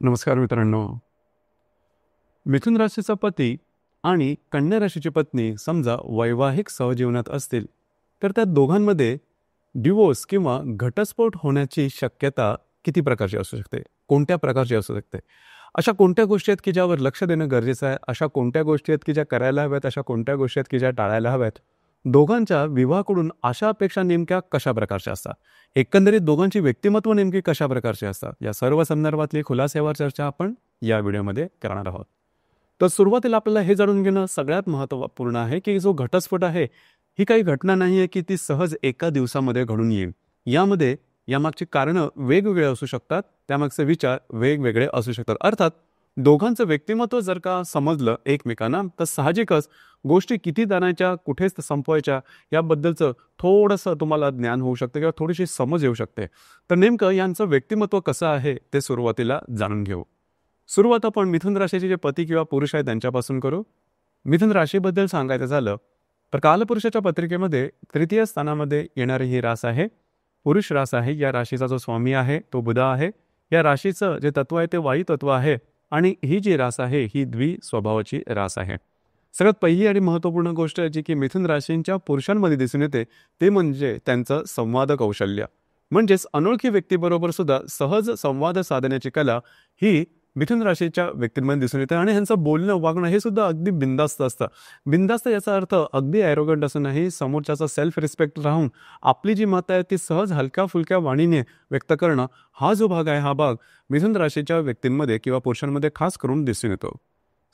नमस्कार मित्रांनो. मिथुन राशीचा पती आणि कन्या राशीची पत्नी समजा वैवाहिक सहजीवनात असतील तर त्या दोघांमध्ये डिवोर्स किंवा घटस्फोट होण्याची शक्यता किती प्रकारची असू शकते, कोणत्या प्रकारची असू शकते, अशा कोणत्या गोष्टी आहेत की ज्यावर लक्ष देणं गरजेचं आहे, अशा कोणत्या गोष्टी आहेत की ज्या करायला हव्यात, अशा कोणत्या गोष्टी आहेत की ज्या टाळायला हव्यात, दोघांच्या विवाहाकडून अशा अपेक्षा नेमक्या कशा प्रकारच्या असतात, एकंदरीत दोघांची व्यक्तिमत्व नेमकी कशा प्रकारची असतात, या सर्व संदर्भातली खुलासेवर चर्चा आपण या व्हिडिओमध्ये करणार आहोत. तर सुरुवातीला आपल्याला हे जाणून घेणं सगळ्यात महत्त्वपूर्ण आहे की जो घटस्फोट आहे ही काही घटना नाही आहे की ती सहज एका दिवसामध्ये घडून येईल. यामागची कारणं वेगवेगळे असू शकतात, त्यामागचे विचार वेगवेगळे असू शकतात. अर्थात दोघांचं व्यक्तिमत्व जर का समजलं एकमेकांना तर साहजिकच गोष्टी किती जाणायच्या, कुठेच संपवायच्या याबद्दलचं थोडंसं तुम्हाला ज्ञान होऊ शकतं किंवा थोडीशी समज येऊ शकते. तर नेमकं यांचं व्यक्तिमत्व कसं आहे ते सुरुवातीला जाणून घेऊ. सुरुवात आपण मिथुन राशीचे जे पती किंवा पुरुष आहेत त्यांच्यापासून करू. मिथुन राशीबद्दल सांगायचं झालं तर कालपुरुषाच्या पत्रिकेमध्ये तृतीय स्थानामध्ये येणारी ही रास आहे, पुरुष रास आहे. या राशीचा जो स्वामी आहे तो बुध आहे. या राशीचं जे तत्व आहे ते वायू तत्व आहे आणि ही जी रास आहे ही द्विस्वभावाची रास आहे. सगळ्यात पहिली आणि महत्त्वपूर्ण गोष्ट जी की मिथुन राशींच्या पुरुषांमध्ये दिसून येते ते म्हणजे त्यांचं संवाद कौशल्य. म्हणजेच अनोळखी व्यक्तीबरोबर सुद्धा सहज संवाद साधण्याची कला ही मिथुन राशीच्या व्यक्तींमध्ये दिसून येते आणि ह्यांचं बोलणं वागणं हे सुद्धा अगदी बिंदास्त असतं. बिंदास्त याचा अर्थ अगदी ॲरोगंट असं नाही, समोरच्याचा सेल्फ रिस्पेक्ट राहून आपली जी मतं आहेत ती सहज हलक्या फुलक्या वाणीने व्यक्त करणं, हा जो भाग आहे हा भाग मिथुन राशीच्या व्यक्तींमध्ये किंवा पुरुषांमध्ये खास करून दिसून येतो.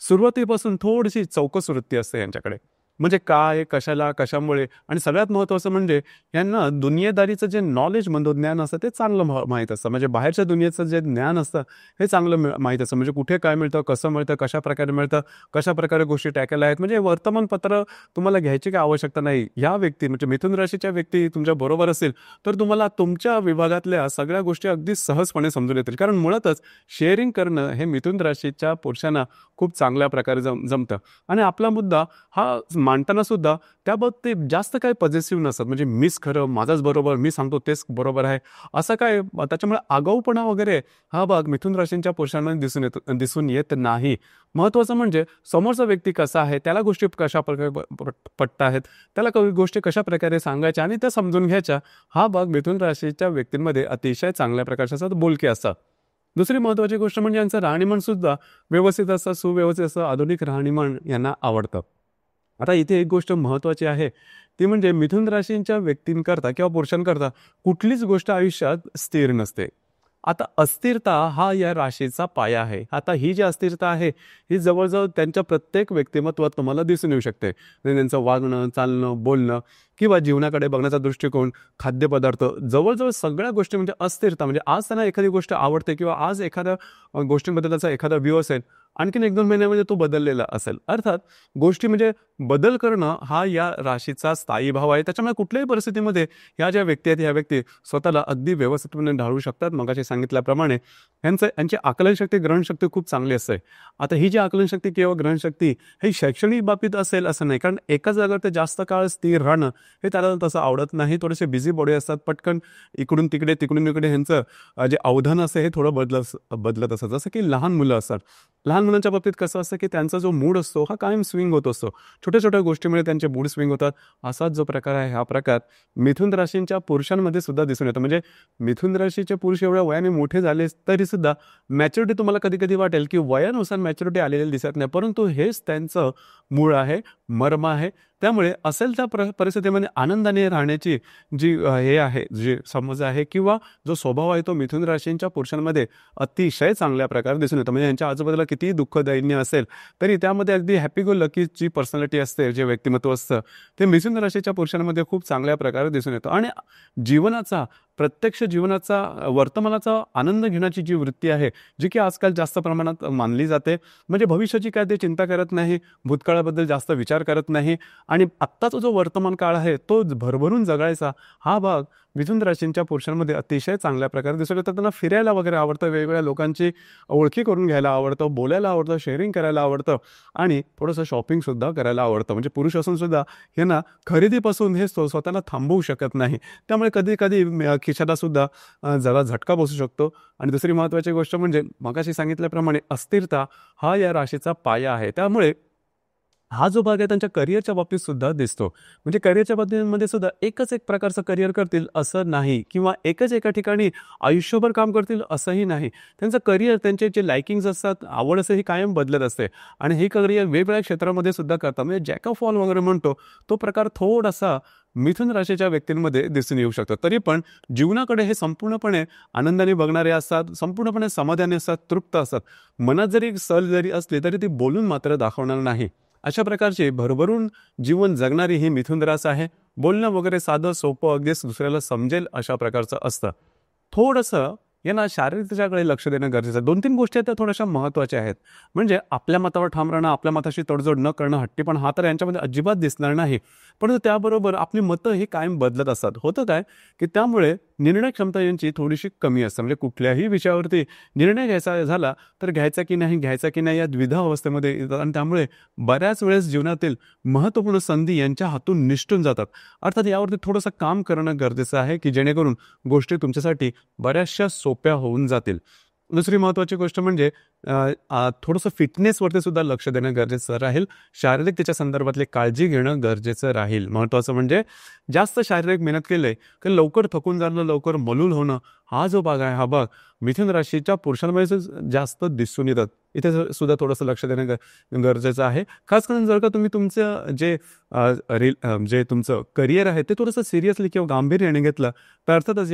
सुरुवातीपासून थोडीशी चौकस वृत्ती असते यांच्याकडे, म्हणजे काय, कशाला, कशामुळे, आणि सगळ्यात महत्त्वाचं म्हणजे यांना दुनियादारीचं जे नॉलेज म्हणतो, ज्ञान असतं ते चांगलं माहीत असतं. म्हणजे बाहेरच्या दुनियेचं जे ज्ञान असतं हे चांगलं माहीत असतं. म्हणजे कुठे काय मिळतं, कसं मिळतं, कशा प्रकारे मिळतं, कशा प्रकारे गोष्टी टाकायला आहेत. म्हणजे वर्तमानपत्र तुम्हाला घ्यायची काही आवश्यकता नाही. ह्या व्यक्ती म्हणजे मिथुन राशीच्या व्यक्ती तुमच्या बरोबर असेल तर तुम्हाला तुमच्या विभागातल्या सगळ्या गोष्टी अगदी सहजपणे समजून येतील. कारण मुळातच शेअरिंग करणं हे मिथुन राशीच्या पुरुषांना खूप चांगल्या प्रकारे जमतं आणि आपला मुद्दा हा मांडताना सुद्धा त्याबाबतीत जास्त काय पॉझिटिव्ह नसतात. म्हणजे मीच खरं, माझाच बरोबर, मी सांगतो तेच बरोबर आहे, असं काय. त्याच्यामुळे आगाऊपणा वगैरे हा भाग मिथुन राशींच्या पुरुषांमध्ये दिसून येत नाही. महत्त्वाचं म्हणजे समोरचा व्यक्ती कसा आहे, त्याला गोष्टी कशा प्रकारे पटत आहेत, त्याला काही गोष्टी कशा प्रकारे सांगायच्या आणि त्या समजून घ्यायच्या, हा भाग मिथुन राशीच्या व्यक्तींमध्ये अतिशय चांगल्या प्रकारचे असतात, बोलके असतात. दुसरी महत्त्वाची गोष्ट म्हणजे यांचं राहणीमान सुद्धा व्यवस्थित असं, सुव्यवस्थित असं, आधुनिक राहणीमान यांना आवडतं. आता इथे एक गोष्ट महत्त्वाची आहे ती म्हणजे मिथुन राशींच्या व्यक्तींकरता किंवा पुरुषांकरता कुठलीच गोष्ट आयुष्यात स्थिर नसते. आता अस्थिरता हा या राशीचा पाया आहे. आता ही जी अस्थिरता आहे ही जवळजवळ त्यांच्या प्रत्येक व्यक्तिमत्वात तुम्हाला दिसून येऊ शकते. त्यांचं वागणं, चालणं, बोलणं किंवा जीवनाकडे बघण्याचा दृष्टिकोन, खाद्यपदार्थ, जवळजवळ सगळ्या गोष्टी म्हणजे अस्थिरता. म्हणजे आज त्यांना एखादी गोष्ट आवडते किंवा आज एखाद्या गोष्टींबद्दल त्याचा एखादा व्ह्यू असेल, आणखीन 1-2 महिन्यामध्ये तो बदललेला असेल. अर्थात गोष्टी म्हणजे बदल करणं हा या राशीचा स्थायी भाव आहे. त्याच्यामुळे कुठल्याही परिस्थितीमध्ये ह्या ज्या व्यक्ती आहेत ह्या व्यक्ती स्वतःला अगदी व्यवस्थितपणे ढाळू शकतात. मगाशी सांगितल्याप्रमाणे यांची आकलनशक्ती, ग्रहणशक्ती खूप चांगली असते. आता ही जी आकलनशक्ती किंवा ग्रहणशक्ती ही शैक्षणिक बाबतीत असेल असं नाही, कारण एका जागेवर ते जास्त काळ स्थिर राहणं हे त्याला तसं आवडत नाही. थोडेसे बिझी बॉडी असतात, पटकन इकडून तिकडे तिकडून इकडे ह्यांचं जे अवधान असतं हे थोडं बदलत असतं. जसं की लहान मुलं असतात. लहान मुलांच्या बाबतीत कसं असतं की त्यांचा जो मूड असतो हा कायम स्विंग होत असतो. छोट्या छोट्या गोष्टीमुळे त्यांचे मूड स्विंग होतात. असाच जो प्रकार आहे हा प्रकार मिथुन राशींच्या पुरुषांमध्ये सुद्धा दिसून येतो. म्हणजे मिथुन राशीचे पुरुष एवढ्या वयाने मोठे झाले तरी सुद्धा मॅच्युरिटी तुम्हाला कधी कधी वाटेल की वयानुसार मॅच्युरिटी आलेली दिसत नाही, परंतु हेच त्यांचं मूळ आहे, मर्म आहे. त्यामुळे असेल त्या परिस्थितीमध्ये आनंदाने राहण्याची जी हे आहे, जी समज आहे किंवा जो स्वभाव आहे तो मिथुन राशींच्या पुरुषांमध्ये अतिशय चांगल्या प्रकारे दिसून येतो. म्हणजे यांच्या आजूबाजूला कितीही दुःख दैन्य असेल तरी त्यामध्ये अगदी हॅपी गो लकी जी पर्सनॅलिटी असते, जे व्यक्तिमत्व असतं ते मिथुन राशीच्या पुरुषांमध्ये खूप चांगल्या प्रकारे दिसून येतं. आणि जीवनाचा, प्रत्यक्ष जीवनाचा, वर्तमानाचा आनंद घेण्याची जी वृत्ती आहे जी की आजकाल जास्त प्रमाणात मानली जाते. म्हणजे भविष्याची काय ते चिंता करत नाही, भूतकाळाबद्दल जास्त विचार करत नाही आणि आत्ताचा जो वर्तमान काळ आहे तो भरभरून जगायचा हा भाग मिथुन राशींच्या पुरुषांमध्ये अतिशय चांगल्या प्रकारे दिसून येतात. त्यांना फिरायला वगैरे आवडतं, वेगवेगळ्या लोकांची ओळखी करून घ्यायला आवडतं, बोलायला आवडतं, शेअरिंग करायला आवडतं आणि थोडंसं शॉपिंगसुद्धा करायला आवडतं. म्हणजे पुरुष असून सुद्धा यांना खरेदीपासून हे स्वतःला थांबवू शकत नाही. त्यामुळे कधी कधी खिशाला सुद्धा जरा झटका बसू शकतो. आणि दुसरी महत्त्वाची गोष्ट म्हणजे मगाशी सांगितल्याप्रमाणे अस्थिरता हा या राशीचा पाया आहे. त्यामुळे हा जो भाग आहे त्यांच्या करिअरच्या बाबतीत सुद्धा दिसतो. म्हणजे करिअरच्या बाबतीमध्ये सुद्धा एकच एक प्रकारचं करिअर करतील असं नाही, किंवा एकच एका ठिकाणी आयुष्यभर काम करतील असंही नाही. त्यांचं करिअर, त्यांचे जे लाइकिंग्स असतात, आवड असते, ही कायम बदलत असते. आणि हे करिअर वेगवेगळ्या क्षेत्रामध्ये सुद्धा करतात. म्हणजे जॅक ऑफ ऑल वगैरे म्हणतो तो प्रकार थोडासा मिथुन राशीच्या व्यक्तींमध्ये दिसून येऊ शकतो. तरी पण जीवनाकडे हे संपूर्णपणे आनंदाने बघणारे असतात, संपूर्णपणे समाधानी असतात, तृप्त असतात. मनात जरी सल जरी असली तरी ती बोलून मात्र दाखवणार नाही. अशा प्रकारचे भरभरून जीवन जगणारी ही मिथुन रास आहे. बोलणं वगैरे साधं सोपं, अगदीच दुसऱ्याला समजेल अशा प्रकारचं असतं. थोडंसं यांना शारीरिकतेच्याकडे लक्ष देणं गरजेचं आहे. 2-3 गोष्टी आहेत त्या थोड्याशा महत्त्वाच्या आहेत. म्हणजे आपल्या मतावर ठाम राहणं, आपल्या मताशी तडजोड न करणं, हट्टीपणा हा तर यांच्यामध्ये अजिबात दिसणार नाही. परंतु त्याबरोबर आपली मतं ही कायम बदलत असतात. होतं काय, की त्यामुळे निर्णय क्षमता यांची थोडीशी कमी असते. म्हणजे कुठल्याही विषयावरती निर्णय घ्यायचा झाला तर घ्यायचा की नाही या द्विधा अवस्थेमध्ये येतात. आणि त्यामुळे बऱ्याच वेळेस जीवनातील महत्त्वपूर्ण संधी यांच्या हातून निसटून जातात. अर्थात यावरती थोडंसं काम करणं गरजेचं आहे, की जेणेकरून गोष्टी तुमच्यासाठी बऱ्याचशा सोप्या होऊन जातील. दुसरी महत्त्वाची गोष्ट म्हणजे थोडंसं फिटनेसवरती सुद्धा लक्ष देणं गरजेचं राहील. शारीरिकतेच्या संदर्भातली काळजी घेणं गरजेचं राहील. महत्त्वाचं म्हणजे जास्त शारीरिक मेहनत केली की लवकर थकून जाणं, लवकर मलूल होणं, हा जो भाग आहे, हा भाग मिथुन राशीच्या पुरुषांमध्ये जास्त दिसून येतात. इथे सुद्धा थोडंसं लक्ष देणं गरजेचं आहे. खास करून जर का तुम्ही तुमचं जे तुमचं करिअर आहे ते थोडंसं सिरियसली किंवा गांभीर्याने घेतलं तर अर्थातच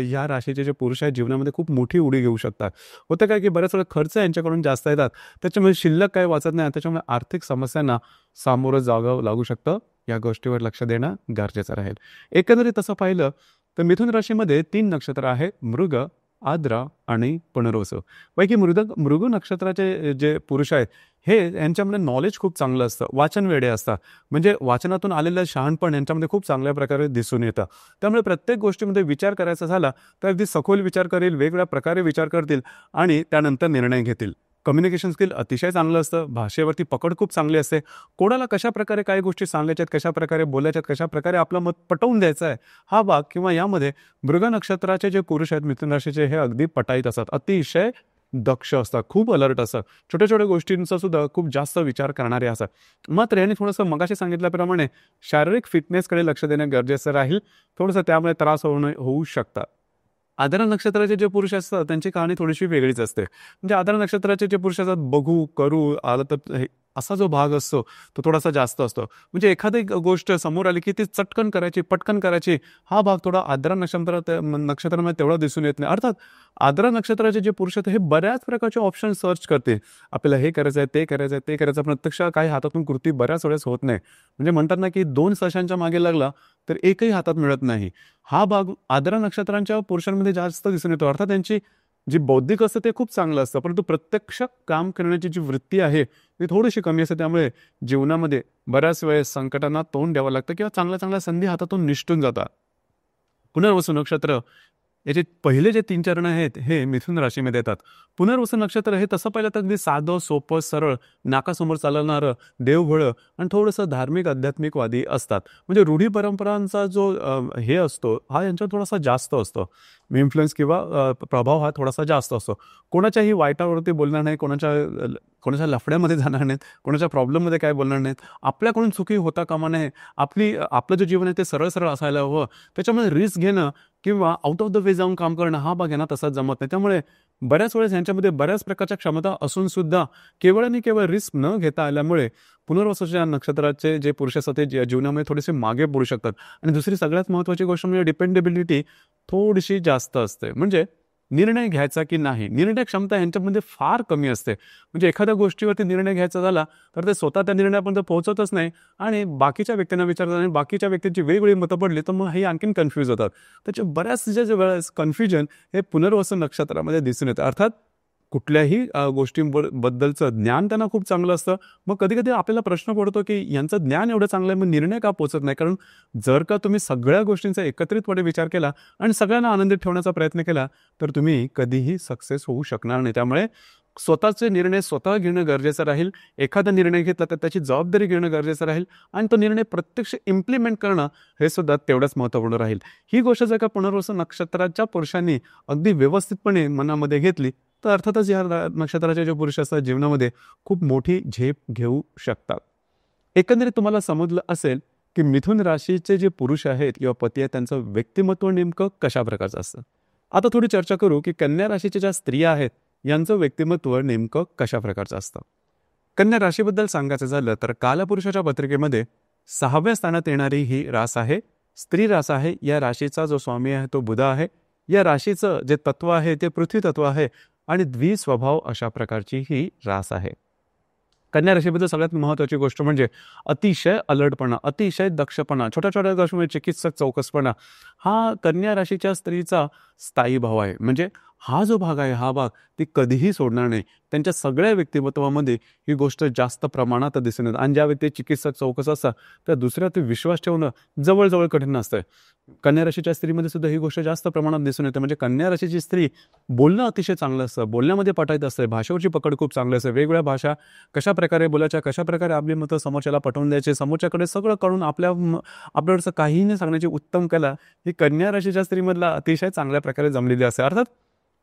या राशीचे जे पुरुष आहेत जीवनामध्ये खूप मोठी उडी घेऊ शकतात. होतं काय, की बऱ्याच वेळा खर्च यांच्याकडून जास्त येतात, त्याच्यामुळे शिल्लक काही वाचत नाही. त्याच्यामुळे आर्थिक समस्यांना सामोरं जावं लागू शकतं. या गोष्टीवर लक्ष देणं गरजेचं राहील. एकंदरीत तसं पाहिलं तर मिथुन राशीमध्ये 3 नक्षत्र आहे: मृग, आद्रा आणि पुनर्वसू. पैकी मृग नक्षत्राचे जे पुरुष आहेत हे यांच्यामध्ये नॉलेज खूप चांगलं असतं, वाचन वेडे असतात. म्हणजे वाचनातून आलेलं शहाणपण यांच्यामध्ये खूप चांगल्या प्रकारे दिसून येतं. त्यामुळे प्रत्येक गोष्टीमध्ये विचार करायचा झाला तर अगदी सखोल विचार करेल, वेगवेगळ्या प्रकारे विचार करतील आणि त्यानंतर निर्णय घेतील. कम्युनिकेशन स्किल अतिशय चांगलं असतं. भाषेवरती पकड खूप चांगली असते. कोणाला कशा प्रकारे काही गोष्टी सांगायच्यात, कशा प्रकारे बोलायच्यात, कशा प्रकारे आपलं मत पटवून द्यायचं आहे, हा भाग किंवा यामध्ये मृग नक्षत्राचे जे पुरुष आहेत मिथुन राशीचे हे अगदी पटाईत असतात. अतिशय दक्ष असतात, खूप अलर्ट असतात, छोट्या छोट्या गोष्टींचा सुद्धा खूप जास्त विचार करणारे असतात. मात्र यांनी थोडंसं मगाशी सांगितल्याप्रमाणे शारीरिक फिटनेसकडे लक्ष देणं गरजेचं राहील. थोडंसं त्यामुळे त्रास होऊ शकतात. आधार नक्षत्राचे जे पुरुष असतात त्यांची कहाणी थोडीशी वेगळीच असते. म्हणजे आधार नक्षत्राचे जे पुरुष असतात, बघू करू आलं तर असा जो भाग असतो तो थोडासा जास्त असतो. म्हणजे एखादी गोष्ट समोर आली की ती चटकन करायची, पटकन करायची, हा भाग थोडा आद्रा नक्षत्रामध्ये तेवढा दिसून येत नाही. अर्थात आद्रा नक्षत्राचे जे पुरुष आहेत हे बऱ्याच प्रकारचे ऑप्शन सर्च करते. आपल्याला हे करायचं आहे, ते करायचं आहे, ते करायचं आहे. प्रत्यक्ष काही हातातून कृती बऱ्याच वेळेस होत नाही. म्हणजे म्हणतात ना की 2 सशांच्या मागे लागला तर एकही हातात मिळत नाही. हा भाग आद्रा नक्षत्रांच्या पुरुषांमध्ये जास्त दिसून येतो. अर्थात त्यांची जी बौद्धिक असतं ते खूप चांगलं असतं, परंतु प्रत्यक्ष काम करण्याची जी वृत्ती आहे ती थोडीशी कमी असते. त्यामुळे जीवनामध्ये बऱ्याच वेळेस संकटांना तोंड द्यावं लागतं किंवा चांगल्या चांगल्या संधी हातातून निसटून जातात. पुनर्वसू नक्षत्र याचे पहिले जे 3 चरण आहेत हे मिथुन राशीमध्ये येतात. पुनर्वसू नक्षत्र हे तसं पाहिलं तर अगदी साधं, सोपं, सरळ, नाकासमोर चालणारं, देवभोळं आणि थोडंसं धार्मिक, आध्यात्मिकवादी असतात. म्हणजे रूढी परंपरांचा जो हे असतो हा यांच्यावर थोडासा जास्त असतो. इन्फ्लुएन्स किंवा प्रभाव हा थोडासा जास्त असतो. कोणाच्याही वाईटावरती बोलणार नाही, कोणाच्या लफड्यामध्ये जाणार नाहीत, कोणाच्या प्रॉब्लेममध्ये काय बोलणार नाहीत. आपल्याकडून चुकी होता कामा नये. आपलं जे जीवन आहे ते सरळ सरळ असायला हवं. त्याच्यामुळे रिस्क घेणं किंवा आउट ऑफ द वे जाऊन काम करणं हा भाग यांना तसाच जमत नाही. त्यामुळे बऱ्याच वेळेस यांच्यामध्ये बऱ्याच प्रकारच्या क्षमता असून सुद्धा केवळ आणि केवळ रिस्क न घेता आल्यामुळे पुनर्वसूच्या नक्षत्राचे जे पुरुष असतात ते जीवनामध्ये थोडेसे मागे पडू शकतात. आणि दुसरी सगळ्यात महत्त्वाची गोष्ट म्हणजे डिपेंडेबिलिटी थोडीशी जास्त असते. म्हणजे निर्णय घ्यायचा की नाही, निर्णय क्षमता यांच्यामध्ये फार कमी असते. म्हणजे एखाद्या गोष्टीवरती निर्णय घ्यायचा झाला तर ते स्वतः त्या निर्णयापर्यंत पोहोचतच नाही आणि बाकीच्या व्यक्तींना विचारतात आणि बाकीच्या व्यक्तींची वेगवेगळी मतं पडली तर मग हे आणखीन कन्फ्यूज होतात. त्याचे बऱ्याच वेळेस कन्फ्युजन हे पुनर्वसू नक्षत्रामध्ये दिसून येतं. अर्थात कुठल्याही गोष्टींबद्दलचं ज्ञान त्यांना खूप चांगलं असतं. मग कधी कधी आपल्याला प्रश्न पडतो की यांचं ज्ञान एवढं चांगलं आहे मग निर्णय का पोचत नाही. कारण जर का तुम्ही सगळ्या गोष्टींचा एकत्रितपणे विचार केला आणि सगळ्यांना आनंदित ठेवण्याचा प्रयत्न केला तर तुम्ही कधीही सक्सेस होऊ शकणार नाही. त्यामुळे स्वतःचे निर्णय स्वतः घेणं गरजेचं राहील. एखादा निर्णय घेतला तर त्याची जबाबदारी घेणं गरजेचं राहील आणि तो निर्णय प्रत्यक्ष इम्प्लिमेंट करणं हे सुद्धा तेवढंच महत्त्वपूर्ण राहील. ही गोष्ट जर का पुनर्वसू नक्षत्राच्या पुरुषांनी अगदी व्यवस्थितपणे मनामध्ये घेतली तर अर्थातच या नक्षत्राच्या ज्या पुरुष असतात जीवनामध्ये खूप मोठी झेप घेऊ शकतात. एकंदरीत तुम्हाला समजलं असेल की मिथुन राशीचे जे पुरुष आहेत किंवा पती आहेत त्यांचं व्यक्तिमत्व नेमकं कशा प्रकारचं असतं. आता थोडी चर्चा करू की कन्या राशीच्या ज्या स्त्रिया आहेत यांचं व्यक्तिमत्व नेमकं कशा प्रकारचं असतं. कन्या राशीबद्दल सांगायचं झालं तर कालपुरुषाच्या पत्रिकेमध्ये 6व्या स्थानात येणारी ही रास आहे, स्त्री रास आहे. या राशीचा जो स्वामी आहे तो बुध आहे. या राशीचं जे तत्व आहे ते पृथ्वी तत्व आहे आणि द्विस्वभाव अशा प्रकारची ही रास आहे. कन्या राशीबद्दल सगळ्यात महत्त्वाची गोष्ट म्हणजे अतिशय अलर्टपणा, अतिशय दक्षपणा, छोट्या छोट्या गोष्टीमध्ये चिकित्सक चौकसपणा हा कन्या राशीच्या स्त्रीचा स्थायी भाव आहे. म्हणजे हा जो भाग आहे हा भाग ती कधीही सोडणार नाही. त्यांच्या सगळ्या व्यक्तिमत्वामध्ये ही गोष्ट जास्त प्रमाणात दिसून येते आणि ज्या व्यक्ती चिकित्सक चौकस असतात त्या दुसऱ्यावर विश्वास ठेवणं जवळजवळ कठीण असतं. कन्या राशीच्या स्त्रीमध्ये सुद्धा ही गोष्ट जास्त प्रमाणात दिसून येते. म्हणजे कन्या राशीची स्त्री बोलणं अतिशय चांगलं असतं, बोलण्यामध्ये पटायचं असतं, भाषेवरची पकड खूप चांगली असते. वेगवेगळ्या भाषा कशा प्रकारे बोलायच्या, कशा प्रकारे आपली मतं समोरच्याला पटवून द्यायचे, समोरच्याकडे सगळं कळून आपल्याकडचं काहीही नाही सांगण्याची उत्तम कला ही कन्या राशीच्या स्त्रीमधला अतिशय चांगल्या प्रकारे जमलेली असते. अर्थात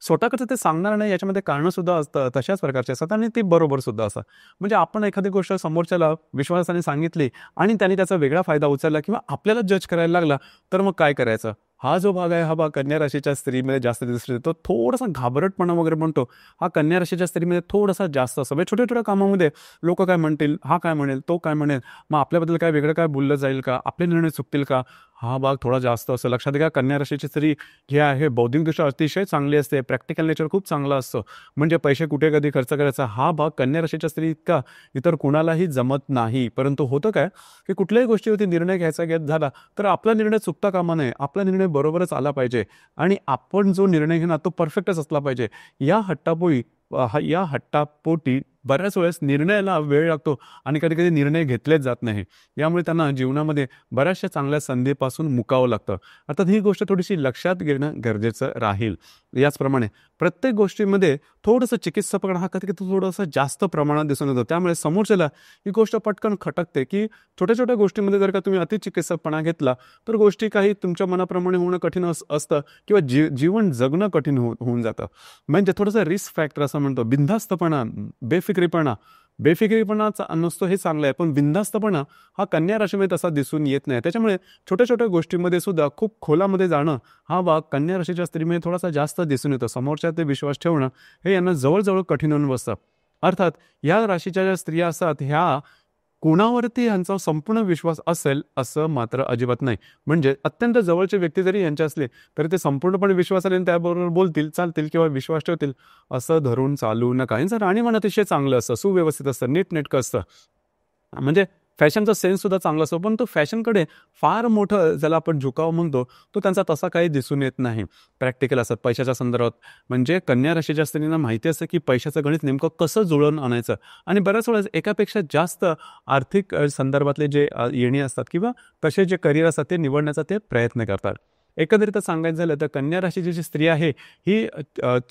स्वतःकडचं ते सांगणार नाही याच्यामध्ये कारणं सुद्धा असतं, तशाच प्रकारचे असतात आणि ते बरोबर सुद्धा असतात. म्हणजे आपण एखादी गोष्ट समोरच्याला विश्वासाने सांगितली आणि त्याने त्याचा वेगळा फायदा उचलला किंवा आपल्याला जज करायला लागला तर मग काय करायचं. हा जो भाग आहे हा भाग कन्या राशीच्या स्त्रीमध्ये जास्त दिसून येतो. थोडासा घाबरटपणा वगैरे म्हणतो हा कन्या राशीच्या स्त्रीमध्ये थोडासा जास्त असतो. म्हणजे छोट्या छोट्या कामामध्ये लोक काय म्हणतील, हा काय म्हणेल, तो काय म्हणेल, मग आपल्याबद्दल काय वेगळं काय बोललं जाईल का, आपले निर्णय चुकतील का, हा भाग थोडा जास्त असतो. लक्षात घ्या कन्या राशीची स्त्री जी आहे बौद्धिकदृष्ट्या अतिशय चांगली असते, प्रॅक्टिकल नेचर खूप चांगलं असतं. म्हणजे पैसे कुठे कधी खर्च करायचा हा भाग कन्या राशीच्या स्त्री इतका इतर कुणालाही जमत नाही. परंतु होतं काय की कुठल्याही गोष्टीवरती निर्णय घ्यायचा झाला तर आपला निर्णय चुकता कामा नये, आपला निर्णय बरोबरच आला पाहिजे आणि आपण जो निर्णय घेणार तो परफेक्टच असला पाहिजे. या हट्टापोटी बऱ्याच वेळेस निर्णयाला वेळ लागतो आणि कधी कधी निर्णय घेतलेच जात नाही. यामुळे त्यांना जीवनामध्ये बऱ्याचशा चांगल्या संधीपासून मुकावं लागतं. अर्थात ही गोष्ट थोडीशी लक्षात घेणं गरजेचं राहील. याचप्रमाणे प्रत्येक गोष्टीमध्ये थोडंसं चिकित्सकपणा हा कधी कधी थोडंसं जास्त प्रमाणात दिसून येतो. त्यामुळे समोरच्याला ही गोष्ट पटकन खटकते की छोट्या छोट्या गोष्टीमध्ये जर का तुम्ही अति चिकित्सकपणा घेतला तर गोष्टी काही तुमच्या मनाप्रमाणे होणं कठीण असतं किंवा जीवन जगणं कठीण होऊन जातं. म्हणजे थोडंसं रिस्क फॅक्टर असं म्हणतो. बिनधास्तपणा, बेफिक्रीपणाचा नसतो हे चांगलं आहे, पण बिनधास्तपणा हा कन्या राशीमध्ये तसा दिसून येत नाही. त्याच्यामुळे छोट्या छोट्या गोष्टींमध्ये सुद्धा खूप खोलामध्ये जाणं हा भाग कन्या राशीच्या स्त्रीमध्ये थोडासा जास्त दिसून येतो. समोरच्या ते विश्वास ठेवणं हे यांना जवळजवळ कठीण होऊन बसतं. अर्थात या राशीच्या ज्या स्त्रिया असतात ह्या कुणावरती यांचा संपूर्ण विश्वास असेल असं मात्र अजिबात नाही. म्हणजे अत्यंत जवळचे व्यक्ती जरी यांचे असले तरी ते संपूर्णपणे विश्वासाने त्याबरोबर बोलतील, चालतील किंवा विश्वास ठेवतील असं धरून चालू नका. यांचं राहणीमान अतिशय चांगलं असतं, सुव्यवस्थित असतं, नीटनेटकं असतं. म्हणजे फॅशनचा सेन्स सुद्धा चांगला असतो, पण तो फॅशनकडे फार मोठं ज्याला आपण झुकाव म्हणतो तो त्यांचा तसा काही दिसून येत नाही. प्रॅक्टिकल असतात पैशाच्या संदर्भात. म्हणजे कन्या राशीच्या स्त्रींना माहिती असतं की पैशाचं गणित नेमकं कसं जुळवून आणायचं आणि बऱ्याच वेळेस एकापेक्षा जास्त आर्थिक संदर्भातले जे येणी असतात किंवा तसे जे करिअर असतात ते निवडण्याचा ते प्रयत्न करतात. एकंदरीत सांगायचं झालं तर कन्या राशीची जी स्त्री आहे ही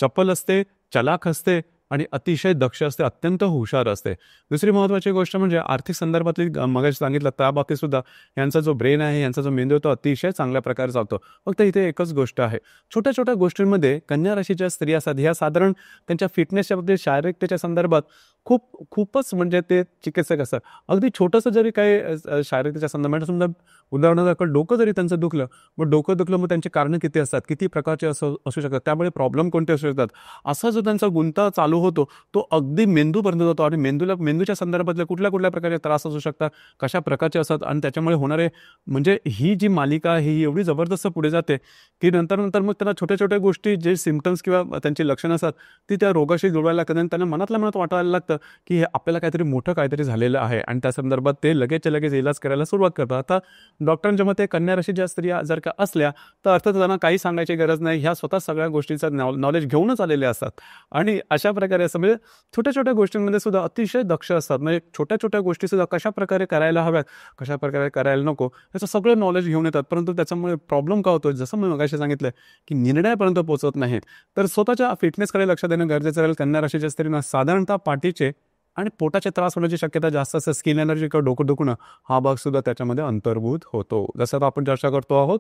चपल असते, चलाख असते आणि अतिशय दक्ष असते, अत्यंत हुशार असते. दुसरी महत्त्वाची गोष्ट म्हणजे आर्थिक संदर्भातली मगाशी सांगितलं त्या बाबतीत सुद्धा यांचा जो ब्रेन आहे, यांचा जो मेंदू तो अतिशय चांगल्या प्रकारे चालतो. फक्त इथे एकच गोष्ट आहे, छोट्या छोट्या गोष्टींमध्ये कन्या राशीच्या स्त्री असतात ह्या साधारण त्यांच्या फिटनेसच्या बाबतीत, शारीरिकतेच्या संदर्भात खूपच म्हणजे ते चिकित्सक असतात. अगदी छोटंसं जरी काही शारीरिकतेच्या संदर्भात समजा उदाहरणार्थ डोकं जरी त्यांचं दुखलं, मग त्यांची कारणं किती असतात, किती प्रकारचे असू शकतात, त्यामुळे प्रॉब्लेम कोणते असू शकतात, असा जो त्यांचा गुंता चालू होतो तो अगदी मेंदूपर्यंत जातो आणि मेंदूच्या संदर्भातले कुठल्या प्रकारचे त्रास असू शकतात, कशा प्रकारचे असतात आणि त्याच्यामुळे होणारे म्हणजे ही जी मालिका आहे ही एवढी जबरदस्त पुढे जाते की नंतर मग त्यांना छोट्या छोट्या गोष्टी जे सिम्पटम्स किंवा त्यांची लक्षणं असतात ती त्या रोगाशी जुळवायला लागतात आणि त्यांना मनातल्या मनात वाटायला लागतं की हे आपल्याला काहीतरी मोठं काहीतरी झालेलं आहे आणि त्या संदर्भात ते लगेच इलाज करायला सुरुवात करतात. आता डॉक्टरांच्या मते कन्या राशीच्या स्त्रिया जर का असल्या तर अर्थात त्यांना काही सांगायची गरज नाही, ह्या स्वतः सगळ्या गोष्टीचं नॉलेज घेऊनच आलेल्या असतात आणि अशा प्रकारे असं म्हणजे छोट्या छोट्या गोष्टींमध्ये सुद्धा अतिशय दक्ष असतात. म्हणजे छोट्या छोट्या गोष्टी सुद्धा कशा प्रकारे करायला हव्यात, कशा प्रकारे करायला नको याचं सगळं नॉलेज घेऊन येतात. परंतु त्याच्यामुळे प्रॉब्लेम का होतो, जसं मी मगाशी सांगितलं की निर्णयापर्यंत पोहोचत नाहीत. तर स्वतःच्या फिटनेसकडे लक्ष देणं गरजेचं राहील. कन्या राशीच्या स्त्रींना साधारणतः पाठीचे आणि पोटाचे त्रास होण्याची शक्यता जास्त असते. स्किन एनर्जी किंवा डोकं दुखणं हा भाग सुद्धा त्याच्यामध्ये अंतर्भूत होतो. जसं आता आपण चर्चा करतो आहोत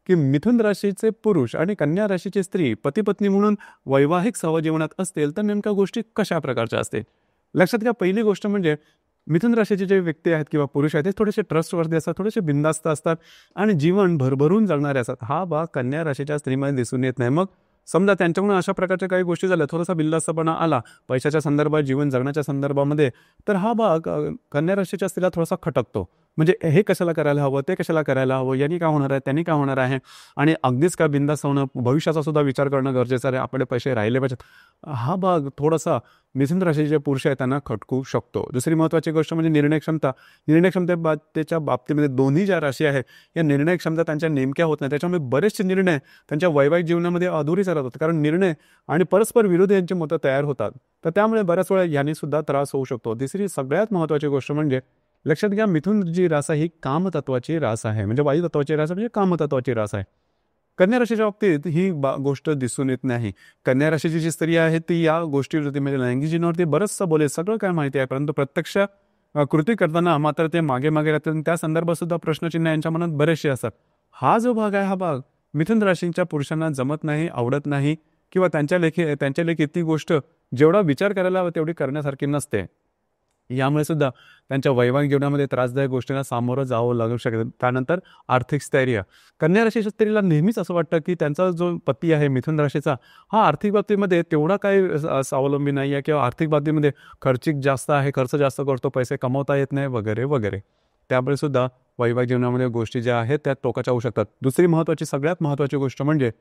की मिथुन राशीचे पुरुष आणि कन्या राशीची स्त्री पती पत्नी म्हणून वैवाहिक सहजीवनात असतील तर नेमक्या गोष्टी कशा प्रकारच्या असतील. लक्षात घ्या, पहिली गोष्ट म्हणजे मिथुन राशीचे जे व्यक्ती आहेत किंवा पुरुष आहेत ते थोडेसे ट्रस्टवर्दी असतात, थोडेसे बिनधास्त असतात आणि जीवन भरभरून जगणारे असतात. हा भाग कन्या राशीच्या स्त्रीमध्ये दिसून येत नाही. मग समजा त्यांच्याकडून अशा प्रकारच्या काही गोष्टी झाल्या, थोडासा बिनधास्तपणा आला पैशाच्या संदर्भात, जीवन जगण्याच्या संदर्भामध्ये, तर हा भाग कन्या राशीच्या स्त्रीला थोडासा खटकतो. म्हणजे हे कशाला करायला हवं, ते कशाला करायला हवं, यांनी काय होणार आहे, त्यांनी काय होणार आहे आणि अगदीच काय बिनधास्त होणं, भविष्याचा सुद्धा विचार करणं गरजेचं आहे. आपले पैसे राहिले पाहिजेत, हा भाग थोडासा मिथुन राशीचे पुरुष आहेत त्यांना खटकू शकतो. दुसरी महत्त्वाची गोष्ट म्हणजे निर्णय क्षमता. निर्णय क्षमतेच्या बाबतीमध्ये दोन्ही ज्या राशी आहेत या निर्णय क्षमता त्यांच्या नेमक्या होत नाही. त्याच्यामुळे बरेचसे निर्णय त्यांच्या वैवाहिक जीवनामध्ये अधुरीच राहतात, कारण निर्णय आणि परस्पर विरोधी यांची मतं तयार होतात. तर त्यामुळे बऱ्याच वेळा यांनी सुद्धा त्रास होऊ शकतो. तिसरी सगळ्यात महत्त्वाची गोष्ट म्हणजे लक्षात घ्या, मिथुन जी रास आहे ही कामतत्वाची रास आहे. म्हणजे वायुतत्वाची रास म्हणजे कामतत्वाची रास आहे. कन्या राशीच्या बाबतीत ही गोष्ट दिसून येत नाही. कन्या राशीची जी स्त्री आहे ती या गोष्टीवरती म्हणजे लैंगिक जीवनावरती बरंचसं बोलेल, सगळं काय माहिती आहे, परंतु प्रत्यक्ष कृती करताना मात्र ते मागे मागे राहतात आणि त्या संदर्भात सुद्धा प्रश्नचिन्ह यांच्या मनात बरेचसे असतात. हा जो भाग आहे हा भाग मिथुन राशीच्या पुरुषांना जमत नाही, आवडत नाही किंवा त्यांच्या लेखी ती गोष्ट जेवढा विचार करायला हवा तेवढी करण्यासारखी नसते. यामुळे सुद्धा त्यांच्या वैवाहिक जीवनामध्ये त्रासदायक गोष्टींना सामोरं जावं लागू शकतं. त्यानंतर आर्थिक स्थैर्य. कन्या राशीच्या स्त्रीला नेहमीच असं वाटतं की त्यांचा जो पती आहे मिथुन राशीचा हा आर्थिक बाबतीमध्ये तेवढा काही स्वावलंबी नाही आहे किंवा आर्थिक बाबतीमध्ये खर्चिक जास्त आहे, खर्च जास्त करतो, पैसे कमवता येत नाही वगैरे वगैरे. त्यामुळे सुद्धा वैवाहिक जीवनामध्ये गोष्टी ज्या आहेत त्या टोकाच्या होऊ शकतात. दुसरी महत्त्वाची, सगळ्यात महत्त्वाची गोष्ट म्हणजे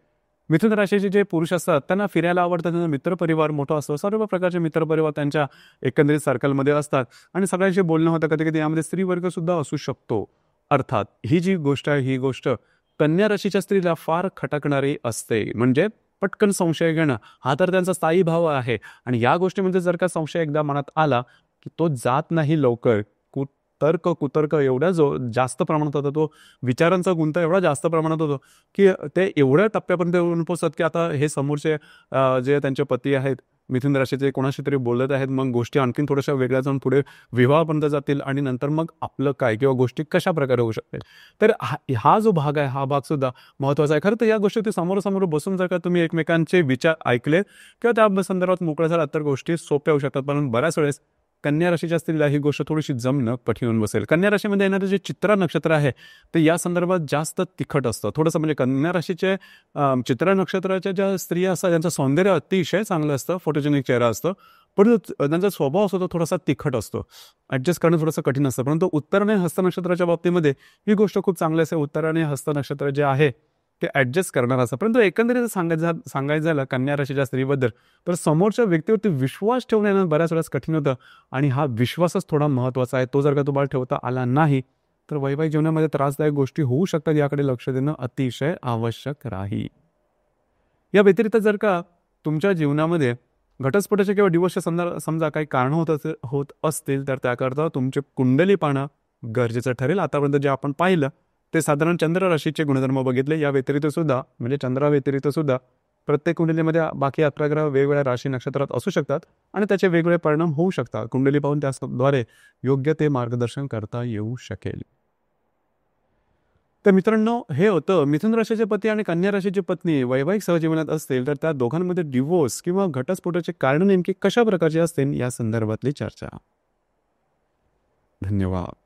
मिथुन राशीचे जे पुरुष असतात त्यांना फिरायला आवडतात, त्यांचा मित्रपरिवार मोठा असतो, सर्व प्रकारचे मित्रपरिवार त्यांच्या एकंदरीत सर्कलमध्ये असतात आणि सगळ्यांशी बोलणं होतं. कधी कधी यामध्ये स्त्रीवर्ग सुद्धा असू शकतो. अर्थात ही जी गोष्ट आहे ही गोष्ट कन्या राशीच्या स्त्रीला फार खटकणारी असते. म्हणजे पटकन संशय घेणं हा तर त्यांचा स्थायी भाव आहे आणि या गोष्टीमध्ये जर का संशय एकदा मनात आला की तो जात नाही लवकर. कुतर्क एवढ्या जास्त प्रमाणात होतो, तो विचारांचा गुंता एवढा जास्त प्रमाणात होतो की ते एवढ्या टप्प्यापर्यंत येऊन पोहोचतात की आता हे समोरचे जे त्यांचे पती आहेत मिथुन राशीचे कोणाशी तरी बोलत आहेत, मग गोष्टी आणखीन थोड्याशा वेगळ्या जाऊन पुढे विवाहापर्यंत जातील आणि नंतर मग आपलं काय किंवा गोष्टी कशा प्रकारे होऊ शकतील. तर हा जो भाग आहे हा भाग सुद्धा महत्त्वाचा आहे. खरं तर या गोष्टी ते समोरासमोर बसून जर का तुम्ही एकमेकांचे विचार ऐकले किंवा त्या संदर्भात मोकळ्या झाला तर गोष्टी सोप्या होऊ शकतात. पण बऱ्याच वेळेस कन्या राशीच्या स्त्रीला ही गोष्ट थोडीशी जमणं कठीण होऊन बसेल. कन्या राशीमध्ये येणारे जे चित्रा नक्षत्र आहे ते या संदर्भात जास्त तिखट असतं थोडंसं. म्हणजे कन्या राशीचे चित्रा नक्षत्राच्या ज्या स्त्रिया असतात त्यांचं सौंदर्य अतिशय चांगलं असतं, फोटोजेनिक चेहरा असतो, परंतु त्यांचा स्वभाव असतो तो थोडासा तिखट असतो, ॲडजस्ट करणं थोडंसं कठीण असतं. परंतु उत्तर आणि हस्त नक्षत्राच्या बाबतीमध्ये ही गोष्ट खूप चांगली असते. उत्तर आणि हस्त नक्षत्र जे आहे ते ॲडजस्ट करणार असं. परंतु एकंदरीत सांगायचं झालं कन्या राशीच्या स्त्रीबद्दल तर समोरच्या व्यक्तीवरती विश्वास ठेवणं येणं बऱ्याच वेळेस कठीण होतं आणि हा विश्वासच थोडा महत्त्वाचा आहे. तो जर का तुम्हाला ठेवता आला नाही तर वैवाहिक जीवनामध्ये त्रासदायक गोष्टी होऊ शकतात. याकडे लक्ष देणं अतिशय आवश्यक राहील. या व्यतिरिक्त जर का तुमच्या जीवनामध्ये घटस्फोटाचे किंवा डिवोर्सच्या समजा काही कारण होत असतील तर त्याकरता तुमची कुंडली पाहणं गरजेचं ठरेल. आतापर्यंत जे आपण पाहिलं ते साधारण चंद्र राशीचे गुणधर्म बघितले. या व्यतिरिक्त सुद्धा म्हणजे चंद्रा व्यतिरिक्त सुद्धा प्रत्येक कुंडलीमध्ये बाकी 11 ग्रह वेगवेगळ्या राशी नक्षत्रात असू शकतात आणि त्याचे वेगवेगळे परिणाम होऊ शकतात. कुंडली पाहून त्याद्वारे योग्य ते मार्गदर्शन करता येऊ शकेल. तर मित्रांनो, हे होतं मिथुन राशीचे पती आणि कन्या राशीची पत्नी वैवाहिक सहजीवनात असतील तर त्या दोघांमध्ये डिवोर्स किंवा घटस्फोटाचे कारण नेमके कशा प्रकारचे असतील या संदर्भातली चर्चा. धन्यवाद.